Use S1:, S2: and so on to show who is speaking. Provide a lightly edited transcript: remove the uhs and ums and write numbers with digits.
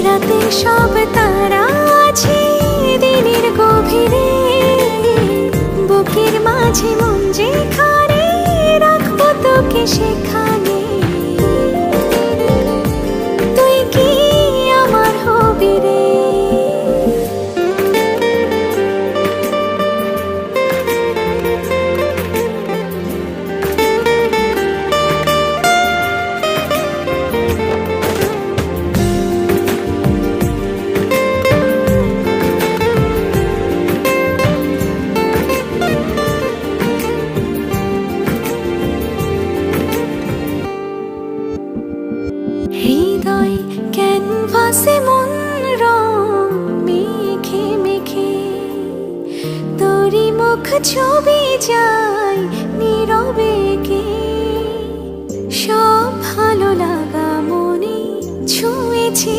S1: রাতে সব তারা আছে দিনের গভীরে, বুকের মাঝে মন যেখানে রাখবো তোকে সেখানে। তুই কি আমার হবি রে? হৃদয় ক্যানভাসে মন রং মেখে মেখে, তোরই মুখ ছবি যায় নীরবে কে। সব ভালো লাগা মনে ছুঁয়েছি